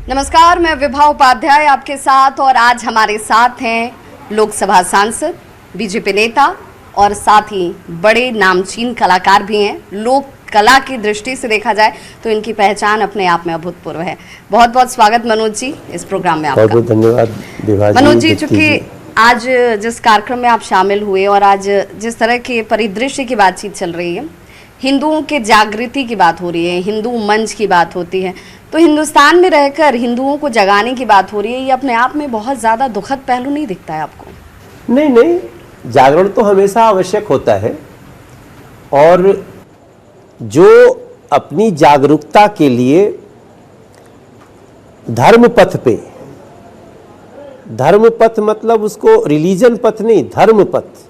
नमस्कार, मैं विभा उपाध्याय आपके साथ और आज हमारे साथ हैं लोकसभा सांसद, बीजेपी नेता और साथ ही बड़े नामचीन कलाकार भी हैं। लोक कला की दृष्टि से देखा जाए तो इनकी पहचान अपने आप में अभूतपूर्व है। बहुत बहुत स्वागत मनोज जी इस प्रोग्राम में आपका। बहुत बहुत धन्यवाद विभा जी। मनोज जी, चूंकि आज जिस कार्यक्रम में आप शामिल हुए और आज जिस तरह के परिदृश्य की बातचीत चल रही है, हिंदुओं के जागृति की बात हो रही है, हिंदू मंच की बात होती है, तो हिंदुस्तान में रहकर हिंदुओं को जगाने की बात हो रही है, ये अपने आप में बहुत ज़्यादा दुखद पहलू नहीं दिखता है आपको? नहीं, जागरण तो हमेशा आवश्यक होता है और जो अपनी जागरूकता के लिए धर्म पथ मतलब उसको रिलीजन पथ नहीं, धर्म पथ,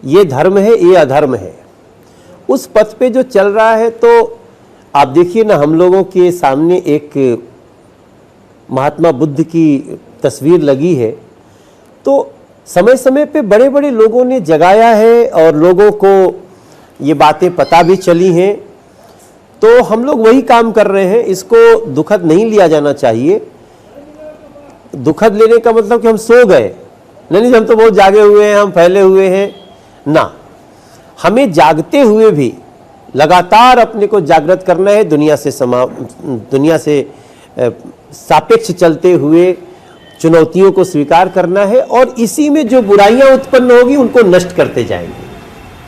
ये धर्म है ये अधर्म है, उस पथ पे जो चल रहा है। तो आप देखिए ना, हम लोगों के सामने एक महात्मा बुद्ध की तस्वीर लगी है, तो समय समय पे बड़े बड़े लोगों ने जगाया है और लोगों को ये बातें पता भी चली हैं। तो हम लोग वही काम कर रहे हैं, इसको दुखद नहीं लिया जाना चाहिए। दुखद लेने का मतलब कि हम सो गए, नहीं, हम तो बहुत जागे हुए हैं, हम फैले हुए हैं ना। हमें जागते हुए भी लगातार अपने को जागृत करना है, दुनिया से सापेक्ष चलते हुए चुनौतियों को स्वीकार करना है और इसी में जो बुराइयां उत्पन्न होगी उनको नष्ट करते जाएंगे।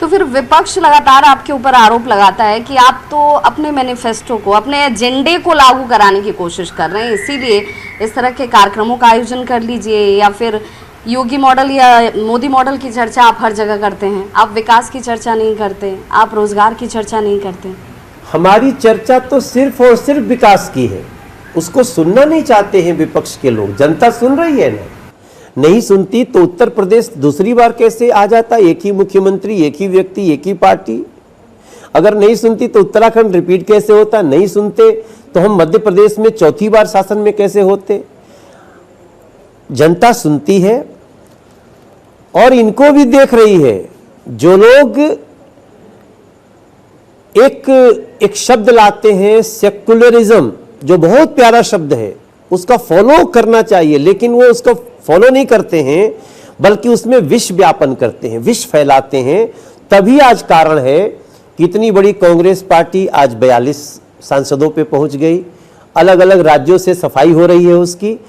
तो फिर विपक्ष लगातार आपके ऊपर आरोप लगाता है कि आप तो अपने मैनिफेस्टो को, अपने एजेंडे को लागू कराने की कोशिश कर रहे हैं, इसीलिए इस तरह के कार्यक्रमों का आयोजन कर लीजिए, या फिर योगी मॉडल या मोदी मॉडल की चर्चा आप हर जगह करते हैं, आप विकास की चर्चा नहीं करते, आप रोजगार की चर्चा नहीं करते। हमारी चर्चा तो सिर्फ और सिर्फ विकास की है, उसको सुनना नहीं चाहते हैं विपक्ष के लोग। जनता सुन रही है ना, नहीं सुनती तो उत्तर प्रदेश दूसरी बार कैसे आ जाता, एक ही मुख्यमंत्री, एक ही व्यक्ति, एक ही पार्टी। अगर नहीं सुनती तो उत्तराखंड रिपीट कैसे होता, नहीं सुनते तो हम मध्य प्रदेश में चौथी बार शासन में कैसे होते। जनता सुनती है और इनको भी देख रही है। जो लोग एक शब्द लाते हैं सेक्युलरिज्म, जो बहुत प्यारा शब्द है, उसका फॉलो करना चाहिए, लेकिन वो उसको फॉलो नहीं करते हैं, बल्कि उसमें विष व्यापन करते हैं, विष फैलाते हैं। तभी आज कारण है कि इतनी बड़ी कांग्रेस पार्टी आज 42 सांसदों पे पहुंच गई, अलग अलग राज्यों से सफाई हो रही है उसकी।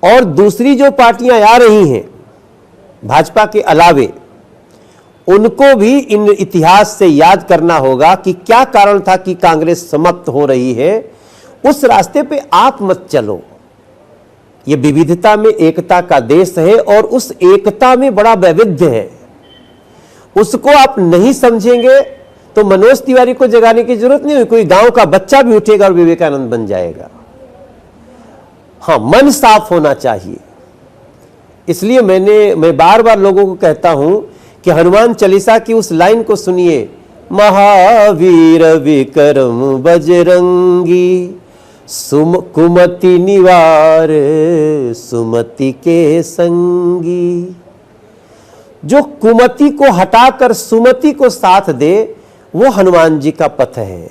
और दूसरी जो पार्टियां आ रही हैं भाजपा के अलावे, उनको भी इन इतिहास से याद करना होगा कि क्या कारण था कि कांग्रेस समाप्त हो रही है। उस रास्ते पे आप मत चलो। ये विविधता में एकता का देश है और उस एकता में बड़ा वैविध्य है, उसको आप नहीं समझेंगे तो मनोज तिवारी को जगाने की जरूरत नहीं हुई, कोई गांव का बच्चा भी उठेगा और विवेकानंद बन जाएगा। हाँ, मन साफ होना चाहिए। इसलिए मैं बार बार लोगों को कहता हूं कि हनुमान चालीसा की उस लाइन को सुनिए, महावीर विक्रम बजरंगी, कुमति निवार सुमति के संगी। जो कुमति को हटाकर सुमति को साथ दे, वो हनुमान जी का पथ है।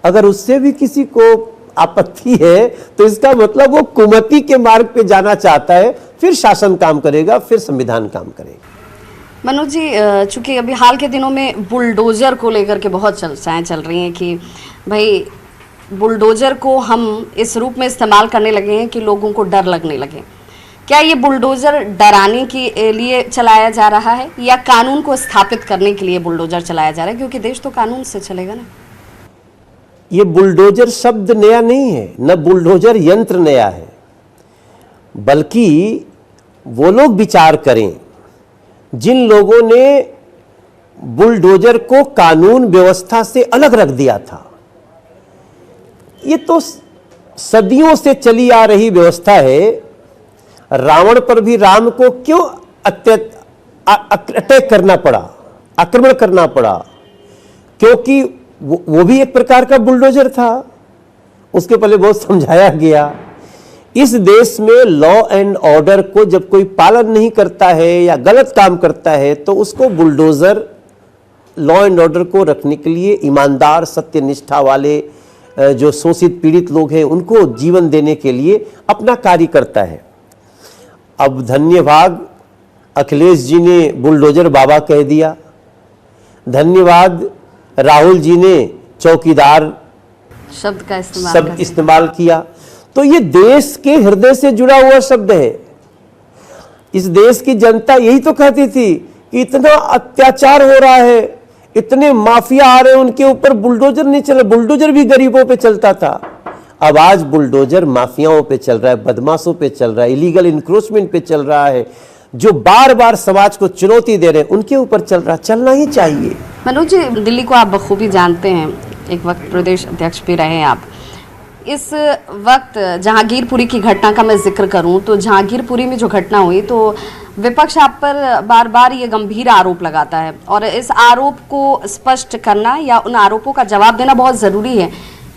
अगर उससे भी किसी को आपत्ति है तो इसका मतलब वो कुमति के मार्ग पे जाना चाहता है, फिर शासन काम करेगा, फिर संविधान काम करेगा। मनोज जी, चूंकि अभी हाल के दिनों में बुलडोजर को लेकर के बहुत चर्चाएं चल रही हैं कि भाई बुलडोजर को हम इस रूप में इस्तेमाल करने लगे हैं कि लोगों को डर लगने लगे। क्या ये बुलडोजर डराने के लिए चलाया जा रहा है या कानून को स्थापित करने के लिए बुलडोजर चलाया जा रहा है, क्योंकि देश तो कानून से चलेगा ना? ये बुलडोजर शब्द नया नहीं है, न बुलडोजर यंत्र नया है, बल्कि वो लोग विचार करें जिन लोगों ने बुलडोजर को कानून व्यवस्था से अलग रख दिया था। ये तो सदियों से चली आ रही व्यवस्था है। रावण पर भी राम को क्यों अटैक करना पड़ा, आक्रमण करना पड़ा? क्योंकि वो भी एक प्रकार का बुलडोजर था। उसके पहले बहुत समझाया गया। इस देश में लॉ एंड ऑर्डर को जब कोई पालन नहीं करता है या गलत काम करता है तो उसको बुलडोजर लॉ एंड ऑर्डर को रखने के लिए ईमानदार, सत्यनिष्ठा वाले जो शोषित पीड़ित लोग हैं उनको जीवन देने के लिए अपना कार्य करता है। अब धन्यवाद अखिलेश जी ने बुलडोजर बाबा कह दिया, धन्यवाद राहुल जी ने चौकीदार शब्द का शब्द इस्तेमाल किया। तो ये देश के हृदय से जुड़ा हुआ शब्द है। इस देश की जनता यही तो कहती थी कि इतना अत्याचार हो रहा है, इतने माफिया आ रहे हैं, उनके ऊपर बुलडोजर नहीं चल रहा। बुलडोजर भी गरीबों पे चलता था, अब आज बुलडोजर माफियाओं पे चल रहा है, बदमाशों पे चल रहा है, इलीगल इंक्रोचमेंट पे चल रहा है, जो बार बार समाज को चुनौती दे रहे हैं उनके ऊपर चल रहा। चलना ही चाहिए। मनोज जी, दिल्ली को आप बखूबी जानते हैं, एक वक्त प्रदेश अध्यक्ष भी रहे हैं आप। इस वक्त जहांगीरपुरी की घटना का मैं जिक्र करूं तो जहांगीरपुरी में जो घटना हुई तो विपक्ष आप पर बार बार ये गंभीर आरोप लगाता है और इस आरोप को स्पष्ट करना या उन आरोपों का जवाब देना बहुत ज़रूरी है,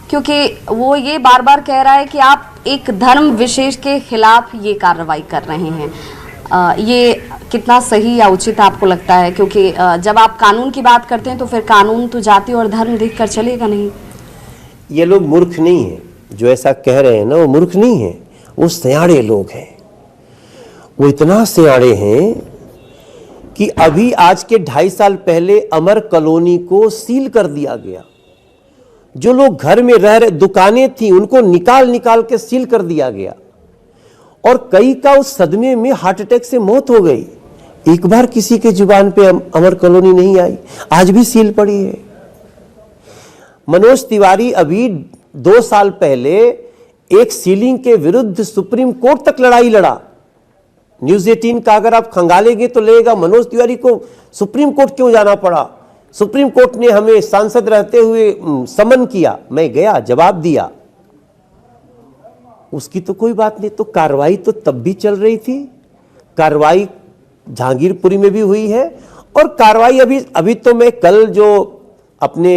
क्योंकि वो ये बार बार कह रहा है कि आप एक धर्म विशेष के खिलाफ ये कार्रवाई कर रहे हैं। ये कितना सही या उचित आपको लगता है? क्योंकि जब आप कानून की बात करते हैं तो फिर कानून तो जाति और धर्म देखकर चलेगा नहीं। ये लोग मूर्ख नहीं है, जो ऐसा कह रहे हैं ना, वो मूर्ख नहीं है, वो सियाणे लोग हैं। वो इतना सियाणे हैं कि अभी आज के 2.5 साल पहले अमर कॉलोनी को सील कर दिया गया। जो लोग घर में रह रहे, दुकानें थी, उनको निकाल निकाल के सील कर दिया गया और कई का उस सदमे में हार्ट अटैक से मौत हो गई। एक बार किसी के जुबान पे अमर कॉलोनी नहीं आई, आज भी सील पड़ी है। मनोज तिवारी अभी 2 साल पहले एक सीलिंग के विरुद्ध सुप्रीम कोर्ट तक लड़ाई लड़ा। न्यूज 18 का अगर आप खंगालेंगे तो लेगा, मनोज तिवारी को सुप्रीम कोर्ट क्यों जाना पड़ा। सुप्रीम कोर्ट ने हमें सांसद रहते हुए समन किया, मैं गया, जवाब दिया, उसकी तो कोई बात नहीं। तो कार्रवाई तो तब भी चल रही थी, कार्रवाई जहांगीरपुरी में भी हुई है और कार्रवाई अभी तो मैं कल जो अपने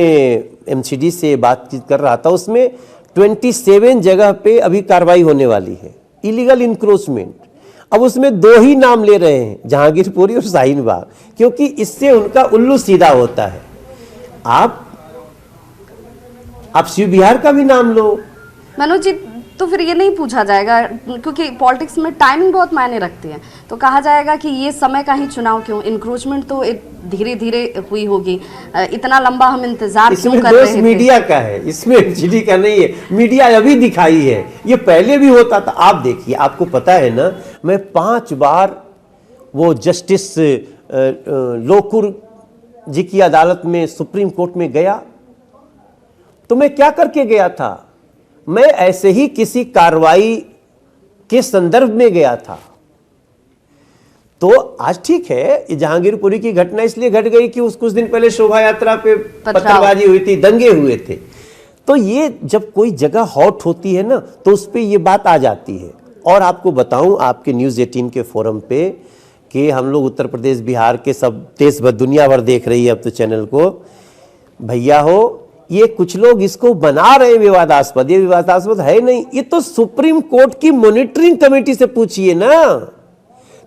एमसीडी से बातचीत कर रहा था उसमें 27 जगह पे अभी कार्रवाई होने वाली है, इलीगल इंक्रोचमेंट। अब उसमें 2 ही नाम ले रहे हैं, जहांगीरपुरी और शाहीन बाग, क्योंकि इससे उनका उल्लू सीधा होता है। आप शिव बिहार का भी नाम लो मनोज जी, तो फिर ये नहीं पूछा जाएगा, क्योंकि पॉलिटिक्स में टाइमिंग बहुत मायने रखती है, तो कहा जाएगा कि ये समय का ही चुनाव क्यों, इंक्रोचमेंट तो धीरे धीरे हुई होगी, इतना लंबा हम इंतजार क्यों कर रहे थे। मीडिया का है, इसमें एमसीडी का नहीं है। मीडिया अभी दिखाई है, ये पहले भी होता था। आप देखिए, आपको पता है ना, मैं 5 बार वो जस्टिस लोकुर जी की अदालत में, सुप्रीम कोर्ट में गया। तो मैं क्या करके गया था? मैं ऐसे ही किसी कार्रवाई के संदर्भ में गया था। तो आज ठीक है, जहांगीरपुरी की घटना इसलिए घट गई कि कुछ दिन पहले शोभा यात्रा पे पत्थरबाजी हुई थी, दंगे हुए थे। तो ये जब कोई जगह हॉट होती है ना, तो उस पे ये बात आ जाती है। और आपको बताऊं, आपके न्यूज 18 के फोरम पे कि हम लोग उत्तर प्रदेश बिहार के सब देश भर, दुनिया भर देख रही है अब तो चैनल को। भैया हो, ये कुछ लोग इसको बना रहे हैं विवादास्पद, ये विवादास्पद है नहीं। ये तो सुप्रीम कोर्ट की मॉनिटरिंग कमेटी से पूछिए ना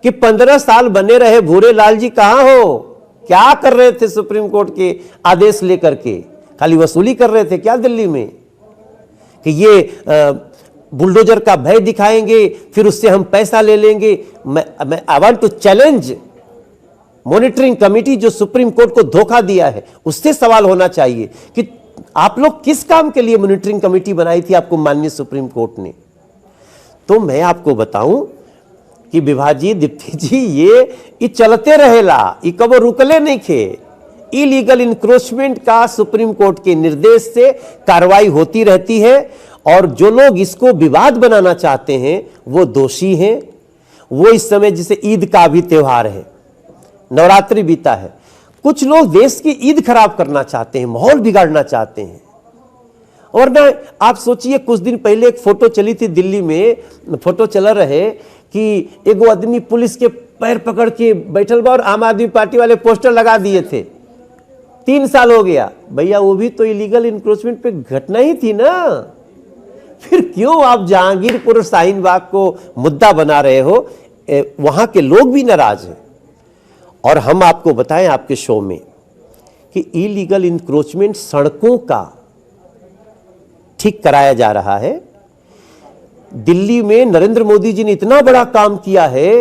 कि 15 साल बने रहे भूरे लाल जी कहां हो, क्या कर रहे थे सुप्रीम कोर्ट के आदेश लेकर के? खाली वसूली कर रहे थे क्या दिल्ली में कि ये बुलडोजर का भय दिखाएंगे, फिर उससे हम पैसा ले लेंगे? मैं I want to challenge monitoring committee जो सुप्रीम कोर्ट को धोखा दिया है, उससे सवाल होना चाहिए कि आप लोग किस काम के लिए मॉनिटरिंग कमेटी बनाई थी आपको माननीय सुप्रीम कोर्ट ने। तो मैं आपको बताऊं कि विभाजी, दीप्ति जी, ये चलते रहेला, ये कबो रुकले नहीं खे। इलीगल इंक्रोचमेंट का सुप्रीम कोर्ट के निर्देश से कार्रवाई होती रहती है और जो लोग इसको विवाद बनाना चाहते हैं वो दोषी हैं। वो इस समय जिसे ईद का भी त्योहार है, नवरात्रि बीता है, कुछ लोग देश की ईद खराब करना चाहते हैं, माहौल बिगाड़ना चाहते हैं। और ना आप सोचिए, कुछ दिन पहले एक फोटो चली थी दिल्ली में, फोटो चल रहे कि एगो आदमी पुलिस के पैर पकड़ के बैठल बा और आम आदमी पार्टी वाले पोस्टर लगा दिए थे। 3 साल हो गया भैया, वो भी तो इलीगल इंक्रोचमेंट पे घटना ही थी ना। फिर क्यों आप जहांगीरपुर और शाहीन बाग को मुद्दा बना रहे हो? वहां के लोग भी नाराज हैं। और हम आपको बताएं आपके शो में कि इलीगल इंक्रोचमेंट सड़कों का ठीक कराया जा रहा है। दिल्ली में नरेंद्र मोदी जी ने इतना बड़ा काम किया है,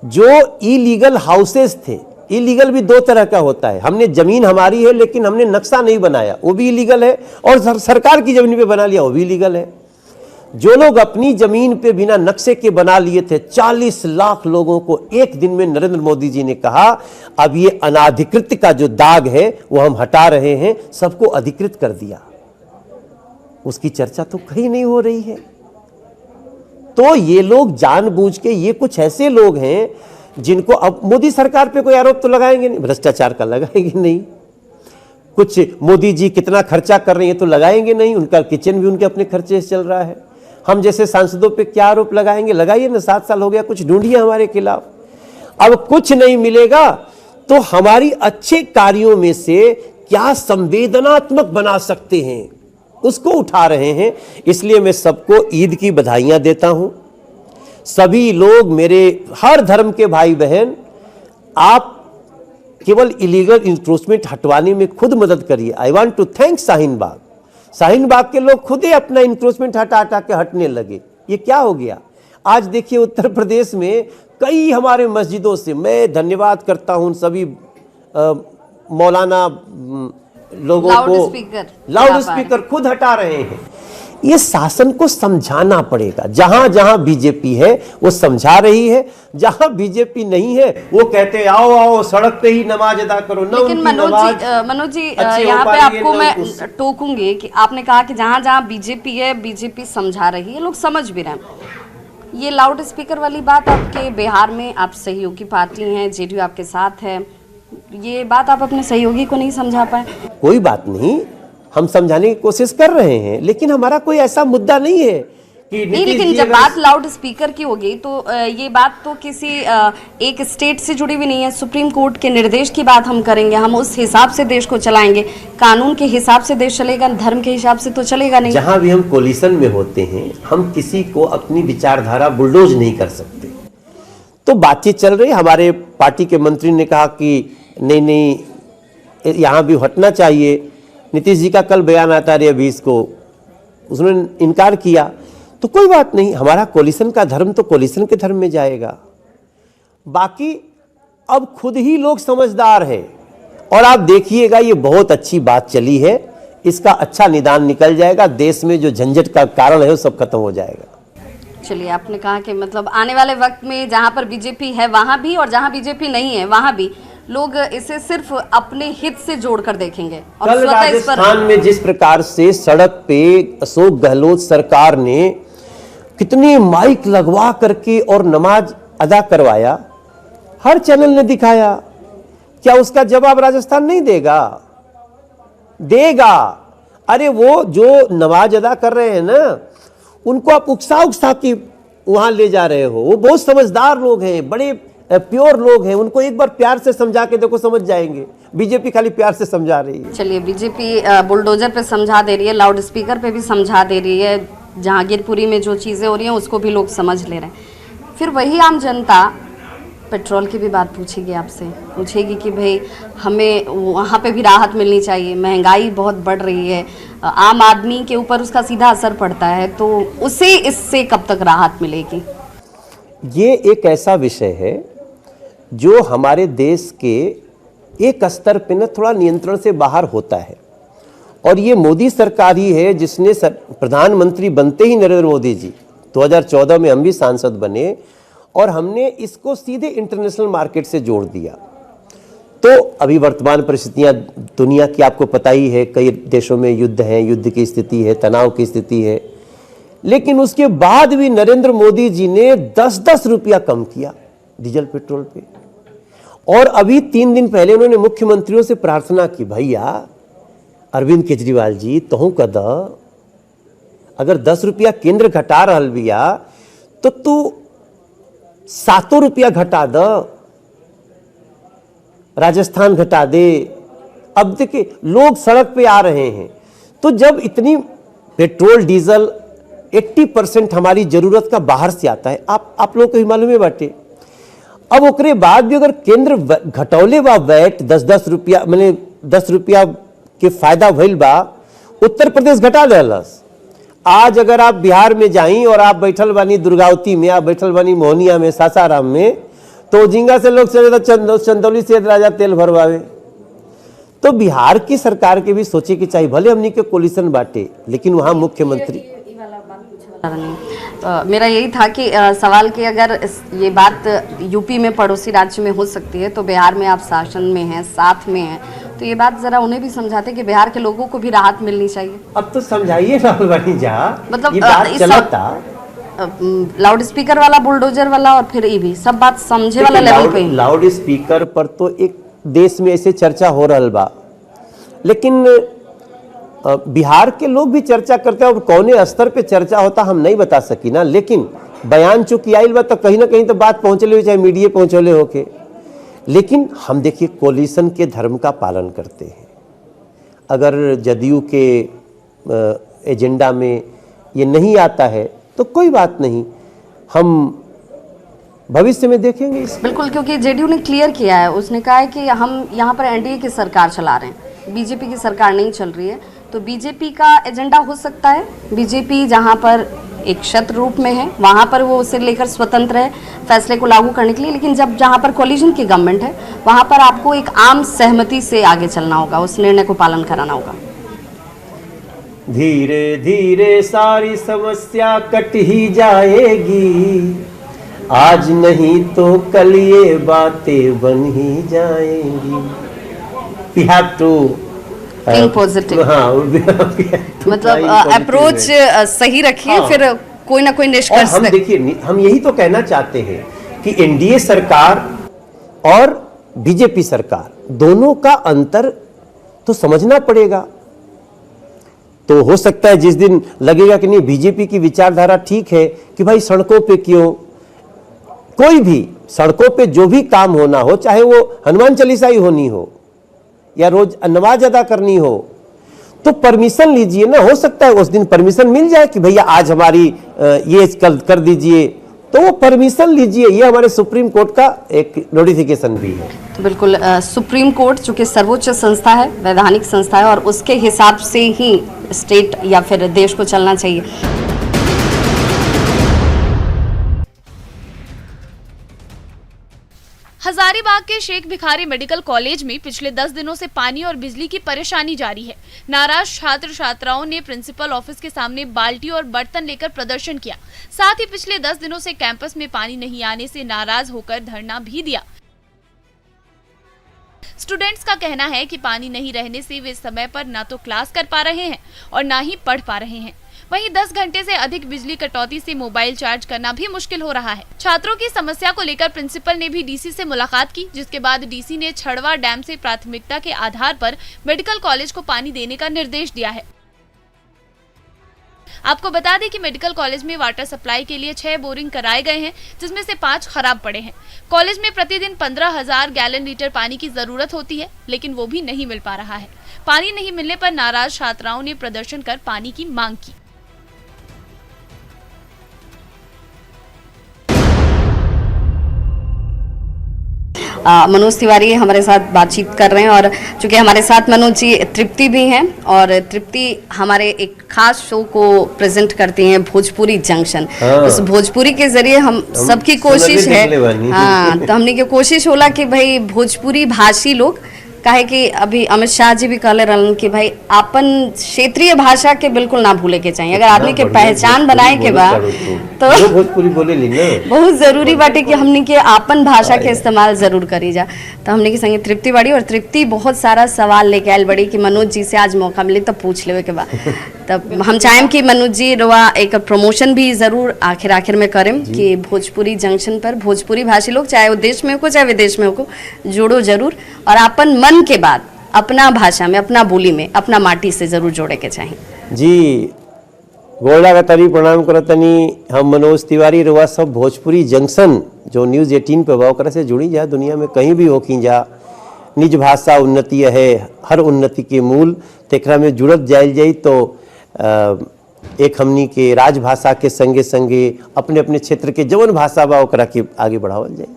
जो इलीगल हाउसेस थे, इलीगल भी दो तरह का होता है, हमने जमीन हमारी है लेकिन हमने नक्शा नहीं बनाया, वो भी इलीगल है, और सरकार की जमीन पे बना लिया, वो भी इलीगल है। जो लोग अपनी जमीन पे बिना नक्शे के बना लिए थे, 40 लाख लोगों को एक दिन में नरेंद्र मोदी जी ने कहा अब ये अनाधिकृत का जो दाग है वो हम हटा रहे हैं, सबको अधिकृत कर दिया। उसकी चर्चा तो कहीं नहीं हो रही है। तो ये लोग जानबूझ के, ये कुछ ऐसे लोग हैं जिनको, अब मोदी सरकार पे कोई आरोप तो लगाएंगे नहीं, भ्रष्टाचार का लगाएंगे नहीं, कुछ मोदी जी कितना खर्चा कर रहे हैं तो लगाएंगे नहीं, उनका किचन भी उनके अपने खर्चे से चल रहा है। हम जैसे सांसदों पे क्या आरोप लगाएंगे? लगाइए ना, 7 साल हो गया, कुछ ढूंढिए हमारे खिलाफ। अब कुछ नहीं मिलेगा तो हमारी अच्छे कार्यों में से क्या संवेदनात्मक बना सकते हैं उसको उठा रहे हैं। इसलिए मैं सबको ईद की बधाइयां देता हूं। सभी लोग, मेरे हर धर्म के भाई बहन, आप केवल इलीगल इंक्रोचमेंट हटवाने में खुद मदद करिए। I want to thank Shaheen Bagh. Shaheen Bagh के लोग खुद ही अपना इंक्रोचमेंट हटा हटा के हटने लगे। ये क्या हो गया? आज देखिए उत्तर प्रदेश में कई हमारे मस्जिदों से, मैं धन्यवाद करता हूं सभी मौलाना लोगों को, लाउड स्पीकर खुद हटा रहे हैं। ये शासन को समझाना पड़ेगा। जहां जहां बीजेपी है वो समझा रही है, जहां बीजेपी नहीं है वो कहते हैं आओ आओ सड़क पे ही नमाज अदा करो। लेकिन मनोज जी यहाँ पे आपको मैं टोकूंगी कि आपने कहा कि जहां जहां बीजेपी है, बीजेपी समझा रही है, लोग समझ भी रहे हैं। ये लाउड स्पीकर वाली बात, आपके बिहार में आप सहयोगी पार्टी हैं, जेडीयू आपके साथ है, ये बात आप अपने सहयोगी को नहीं समझा पाए? कोई बात नहीं, हम समझाने की कोशिश कर रहे हैं, लेकिन हमारा कोई ऐसा मुद्दा नहीं है कि नहीं। लेकिन जब बात लाउड स्पीकर की होगी तो ये बात तो किसी एक स्टेट से जुड़ी हुई नहीं है। सुप्रीम कोर्ट के निर्देश की बात हम करेंगे, हम उस हिसाब से देश को चलाएंगे, कानून के हिसाब से देश चलेगा, धर्म के हिसाब से तो चलेगा नहीं। जहां भी हम कोलिशन में होते हैं, हम किसी को अपनी विचारधारा बुलडोज नहीं कर सकते। तो बातचीत चल रही है। हमारे पार्टी के मंत्री ने कहा कि नहीं यहाँ भी हटना चाहिए। नीतीश जी का कल बयान आता रहा 20 को, उसने इनकार किया। तो कोई बात नहीं, हमारा कोलिशन का धर्म तो कोलिशन के धर्म में जाएगा। बाकी अब खुद ही लोग समझदार हैं, और आप देखिएगा ये बहुत अच्छी बात चली है, इसका अच्छा निदान निकल जाएगा। देश में जो झंझट का कारण है वो सब खत्म हो जाएगा। चलिए, आपने कहा कि मतलब आने वाले वक्त में जहां पर बीजेपी है वहां भी, और जहां बीजेपी नहीं है वहां भी लोग इसे सिर्फ अपने हित से जोड़कर देखेंगे। और कल राजस्थान में जिस प्रकार से सड़क पे अशोक गहलोत सरकार ने कितनी माइक लगवा करके और नमाज अदा करवाया, हर चैनल ने दिखाया, क्या उसका जवाब राजस्थान नहीं देगा? देगा। अरे वो जो नमाज अदा कर रहे हैं ना, उनको आप उकसा के वहां ले जा रहे हो। वो बहुत समझदार लोग हैं, बड़े प्योर लोग हैं, उनको एक बार प्यार से समझा के देखो, समझ जाएंगे। बीजेपी खाली प्यार से समझा रही है। चलिए, बीजेपी बुलडोजर पे समझा दे रही है, लाउड स्पीकर पे भी समझा दे रही है, जहांगीरपुरी में जो चीज़ें हो रही हैं उसको भी लोग समझ ले रहे हैं। फिर वही आम जनता पेट्रोल की भी बात पूछेगी आपसे, पूछेगी कि भाई हमें वहाँ पे भी राहत मिलनी चाहिए, महंगाई बहुत बढ़ रही है, आम आदमी के ऊपर उसका सीधा असर पड़ता है, तो उसे इससे कब तक राहत मिलेगी? ये एक ऐसा विषय है जो हमारे देश के एक स्तर पे न थोड़ा नियंत्रण से बाहर होता है, और ये मोदी सरकार ही है जिसने प्रधानमंत्री बनते ही नरेंद्र मोदी जी 2014 में हम भी सांसद बने, और हमने इसको सीधे इंटरनेशनल मार्केट से जोड़ दिया। तो अभी वर्तमान परिस्थितियां दुनिया की आपको पता ही है, कई देशों में युद्ध है, युद्ध की स्थिति है, तनाव की स्थिति है, लेकिन उसके बाद भी नरेंद्र मोदी जी ने 10-10 रुपया कम किया डीजल पेट्रोल पे। और अभी 3 दिन पहले उन्होंने मुख्यमंत्रियों से प्रार्थना की, भैया अरविंद केजरीवाल जी तहु कद, अगर 10 रुपया केंद्र घटा रहल बिया तो तू 7 रुपया घटा द, राजस्थान घटा दे। अब देखिए लोग सड़क पे आ रहे हैं, तो जब इतनी पेट्रोल डीजल 80% हमारी जरूरत का बाहर से आता है, आप लोगों को ही मालूम है बाटे। अब ओकरे बाद भी अगर केंद्र घटौले बा वैट 10-10 रुपया, मैंने 10 रुपया के फायदा भइल बा, उत्तर प्रदेश घटा देलस, आज अगर आप बिहार में जाई और आप बैठल बानी दुर्गावती में, आप बैठल बानी मोहनिया में, सासाराम में, तो झींगा से लोग चले चंदौली से राजा तेल भरवावे। तो बिहार की सरकार के भी सोचे कि चाहिए, भले हमनी के कोलिशन बांटे, लेकिन वहां मुख्यमंत्री मेरा यही था कि सवाल कि अगर ये बात यूपी में पड़ोसी राज्य में हो सकती है तो बिहार में आप शासन में हैं, साथ में हैं, तो ये बात जरा उन्हें भी समझाते कि बिहार के लोगों को भी राहत मिलनी चाहिए। अब तो समझाइए राहुल गांधी जा, मतलब ये बात चलता लाउड स्पीकर वाला, बुलडोजर वाला और फिर ईवी, सब बात समझे वाला लेवल पे। लाउड स्पीकर पर तो एक देश में ऐसे चर्चा हो रहा बा, लेकिन बिहार के लोग भी चर्चा करते हैं। और कौने स्तर पे चर्चा होता हम नहीं बता सकी ना, लेकिन बयान चूंकि आइल बा तो कहीं ना कहीं तो बात पहुंचले हुई, चाहे मीडिया पहुंचले होके। लेकिन हम देखिए कोलिशन के धर्म का पालन करते हैं। अगर जदयू के एजेंडा में ये नहीं आता है तो कोई बात नहीं, हम भविष्य में देखेंगे इस। बिल्कुल, क्योंकि जेडीयू ने क्लियर किया है, उसने कहा है कि हम यहाँ पर एनडीए की सरकार चला रहे हैं, बीजेपी की सरकार नहीं चल रही है। तो बीजेपी का एजेंडा हो सकता है, बीजेपी जहाँ पर एक शत्र रूप में है वहाँ पर वो उसे लेकर स्वतंत्र है फैसले को लागू करने के लिए, लेकिन जब जहाँ पर कोलिशन की गवर्नमेंट है वहाँ पर आपको एक आम सहमति से आगे चलना होगा, उस निर्णय को पालन कराना होगा। धीरे धीरे सारी समस्या कट ही जाएगी, आज नहीं तो कल ये बातें बन ही जाएंगी। We have to think positive। हाँ, मतलब अप्रोच सही रखिए, हाँ। फिर कोई ना कोई निष्कर्ष। हम देखिए, हम यही तो कहना चाहते हैं कि एनडीए सरकार और बीजेपी सरकार दोनों का अंतर तो समझना पड़ेगा। तो हो सकता है जिस दिन लगेगा कि नहीं बीजेपी की विचारधारा ठीक है कि भाई सड़कों पे क्यों, कोई भी सड़कों पे जो भी काम होना हो, चाहे वो हनुमान चालीसा ही होनी हो या रोज नमाज अदा करनी हो, तो परमिशन लीजिए ना। हो सकता है उस दिन परमिशन मिल जाए कि भैया आज हमारी ये कल कर दीजिए, तो वो परमिशन लीजिए। ये हमारे सुप्रीम कोर्ट का एक नोटिफिकेशन भी है। तो बिल्कुल सुप्रीम कोर्ट चूंकि सर्वोच्च संस्था है, वैधानिक संस्था है, और उसके हिसाब से ही स्टेट या फिर देश को चलना चाहिए। हजारीबाग के शेख भिखारी मेडिकल कॉलेज में पिछले 10 दिनों से पानी और बिजली की परेशानी जारी है। नाराज छात्र छात्राओं ने प्रिंसिपल ऑफिस के सामने बाल्टी और बर्तन लेकर प्रदर्शन किया। साथ ही पिछले 10 दिनों से कैंपस में पानी नहीं आने से नाराज होकर धरना भी दिया। स्टूडेंट्स का कहना है कि पानी नहीं रहने से वे समय पर ना तो क्लास कर पा रहे हैं और ना ही पढ़ पा रहे हैं। वहीं 10 घंटे से अधिक बिजली कटौती से मोबाइल चार्ज करना भी मुश्किल हो रहा है। छात्रों की समस्या को लेकर प्रिंसिपल ने भी डीसी से मुलाकात की, जिसके बाद डीसी ने छड़वा डैम से प्राथमिकता के आधार पर मेडिकल कॉलेज को पानी देने का निर्देश दिया है। आपको बता दें कि मेडिकल कॉलेज में वाटर सप्लाई के लिए 6 बोरिंग कराए गए हैं, जिसमें से 5 खराब पड़े हैं। कॉलेज में प्रतिदिन 15,000 गैलन लीटर पानी की जरूरत होती है, लेकिन वो भी नहीं मिल पा रहा है। पानी नहीं मिलने पर नाराज छात्राओं ने प्रदर्शन कर पानी की मांग की। मनोज तिवारी हमारे साथ बातचीत कर रहे हैं, और चूंकि हमारे साथ मनोज जी तृप्ति भी हैं, और तृप्ति हमारे एक खास शो को प्रेजेंट करती हैं, भोजपुरी जंक्शन। उस भोजपुरी के जरिए हम सबकी कोशिश है, हाँ, तो हमने की कोशिश होला कि भाई भोजपुरी भाषी लोग, काहे कि अभी अमित शाह जी भी कहले रहलन कि भाई अपन क्षेत्रीय भाषा के बिल्कुल ना भूले के चाहिए। अगर आदमी के पहचान बनाए के बाद तो भोजपुरी बोले ली ना, बहुत जरूरी बाटे कि हमने के आपन भाषा के इस्तेमाल जरूर करी जा। तो हमने के संगे तृप्ति बड़ी, और तृप्ति बहुत सारा सवाल लेके आयल बड़ी कि मनोज जी से आज मौका मिले तो पूछ लेवे के बाद। तब हम चाहें कि मनोज जी रोआ एक प्रमोशन भी जरूर आखिर में करें कि भोजपुरी जंक्शन पर भोजपुरी भाषी लोग, चाहे वो देश में हो चाहे विदेश में हो, जुड़ो जरूर, और अपन मन के बाद अपना भाषा में, अपना बोली में, अपना माटी से जरूर जोड़े के चाहिए। जी गोल्डा का तरी प्रणाम करतनी। हम मनोज तिवारी रुआ सब भोजपुरी जंक्शन जो न्यूज़ 18 पे वाव करे से जुड़ी जा, दुनिया में कहीं भी हो की जा, निज भाषा उन्नति है, हर उन्नति के मूल, तेकरा में जुड़त जायल जाई तो एक हमनी के राजभाषा के संगे संगे अपने अपने क्षेत्र के जवन भाषा बा ओकरा के आगे बढ़ावल जाए।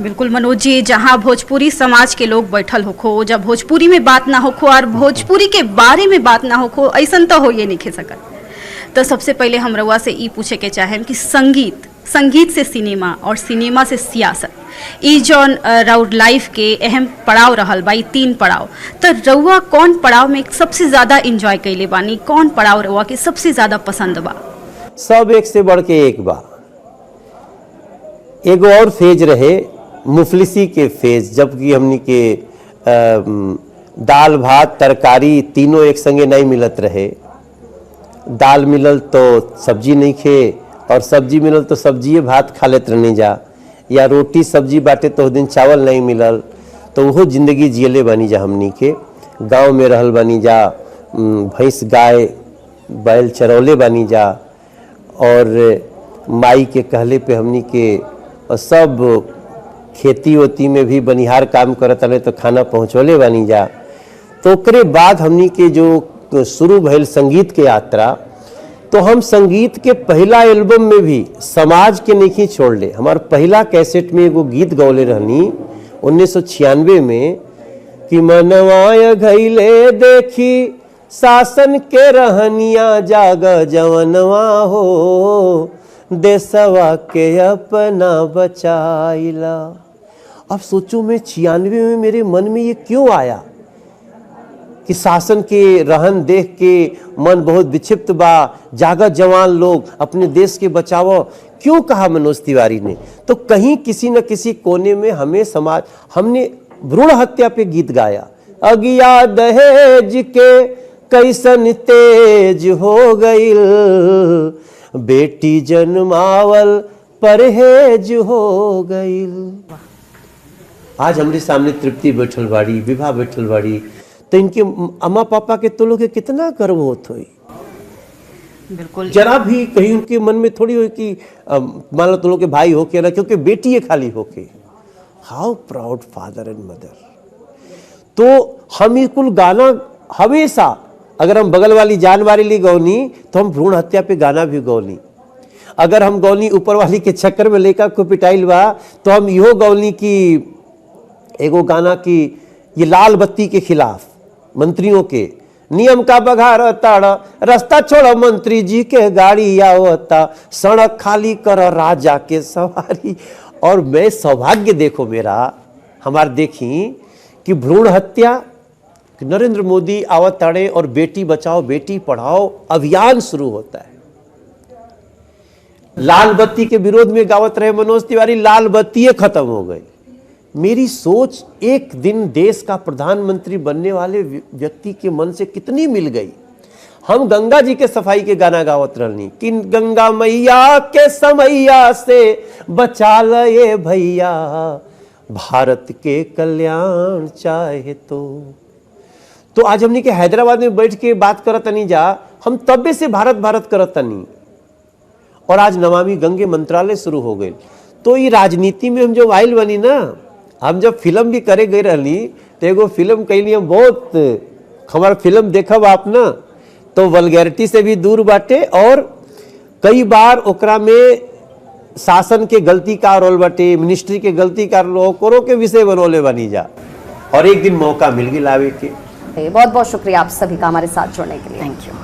बिल्कुल मनोज जी, जहाँ भोजपुरी समाज के लोग बैठल होखो, जब भोजपुरी में बात ना होखो और भोजपुरी के बारे में बात ना होखो, ऐसा तो हो ये नहीं खे सकत। तो सबसे पहले हम रउआ से ई पूछे के चाहें कि संगीत से सिनेमा और सिनेमा से सियासत, ई जौन राउर लाइफ के अहम पड़ाव रहल बा, 3 पड़ाव, तो रउआ कौन पड़ाव में सबसे ज़्यादा इंजॉय कैले बानी? कौन पड़ाव रउआ के सबसे ज़्यादा पसंद बा? सब एक से बढ़ के एक बा। एगो और फेज रहे मुफलिसी के फेज, जबकि हमनी के दाल भात तरकारी तीनों एक संगे नहीं मिलत रहे। दाल मिलल तो सब्जी नहीं खे, और सब्जी मिलल तो सब्जी भात खा लेत रहने जा, या रोटी सब्जी बाटे तो दिन चावल नहीं मिलल, तो वो जिंदगी जियले बानी जा। हमनी के गांव में रहल बानी जा, भैंस गाय बैल चरौले बानी जा, और माई के कहले पे हमनी के सब खेती होती में भी बनिहार काम करत रहे तो खाना पहुँचौले बानी जा। तो ओकरे बाद हमनी के जो शुरू भइल संगीत के यात्रा, तो हम संगीत के पहला एल्बम में भी समाज के नहीं छोड़ ले। हमार पहला कैसेट में एगो गीत गौले रहनी 1996 में कि मनवाय घइले देखी शासन के रहनिया जाग जवनवा हो, देशवा के अपना बचाइला। अब सोचो मैं 96 में मेरे मन में ये क्यों आया कि शासन के रहन देख के मन बहुत विक्षिप्त बा, जागत जवान लोग अपने देश के बचाओ, क्यों कहा मनोज तिवारी ने? तो कहीं किसी न किसी कोने में हमने भ्रूण हत्या पे गीत गाया। अगिया दहेज के कैसन तेज हो गईल, बेटी जन्मावल परहेज हो गईल। आज हमारे सामने तृप्ति बैठल बाड़ी, विभा बैठल बाड़ी, तो इनके अम्मा पापा के तो लोग के कितना गर्व होत होई। बिल्कुल, जरा जरा भी कहीं उनके मन में थोड़ी हो कि मान लो तो लोग के भाई हो के ना, क्योंकि बेटी है खाली हो के। How proud father and mother. तो हम ये कुल गाना हमेशा, अगर हम बगल वाली जान वाली ली गौनी तो हम भ्रूण हत्या पे गाना भी गौनी। अगर हम गौनी ऊपर वाली के चक्कर में लेकर को पिटाइल बा तो हम इहो गौनी की एगो गाना की ये लाल बत्ती के खिलाफ मंत्रियों के नियम का बघार ताड़ा, रास्ता छोड़ो मंत्री जी के गाड़ी आवता, सड़क खाली कर राजा के सवारी। और मैं सौभाग्य देखो मेरा हमार देखी कि भ्रूण हत्या नरेंद्र मोदी आवत ताड़े और बेटी बचाओ बेटी पढ़ाओ अभियान शुरू होता है। लाल बत्ती के विरोध में गावत रहे मनोज तिवारी, लाल बत्ती खत्म हो गई। मेरी सोच एक दिन देश का प्रधानमंत्री बनने वाले व्यक्ति के मन से कितनी मिल गई। हम गंगा जी के सफाई के गाना गावत रहनी कि गंगा मैया के समैया से बचा ले भैया, भारत के कल्याण चाहे तो आज हमने के हैदराबाद में बैठ के बात करत नहीं जा, हम तबे से भारत भारत करत नहीं। और आज नमामि गंगे मंत्रालय शुरू हो गए। तो ये राजनीति में हम जो आइल बनी ना, हम जब फिल्म भी करे गए रहनी तो एगो फिल्म कैली हम बहुत, हमारा फिल्म देखब आप ना तो वल्गैरिटी से भी दूर बाटे, और कई बार ओकरा में शासन के गलती का रोल बाटे, मिनिस्ट्री के गलती का रोल, ओकरो के विषय बनोले बनी जा। और एक दिन मौका मिल गई लावे के। बहुत बहुत शुक्रिया आप सभी का हमारे साथ जुड़ने के लिए। Thank you.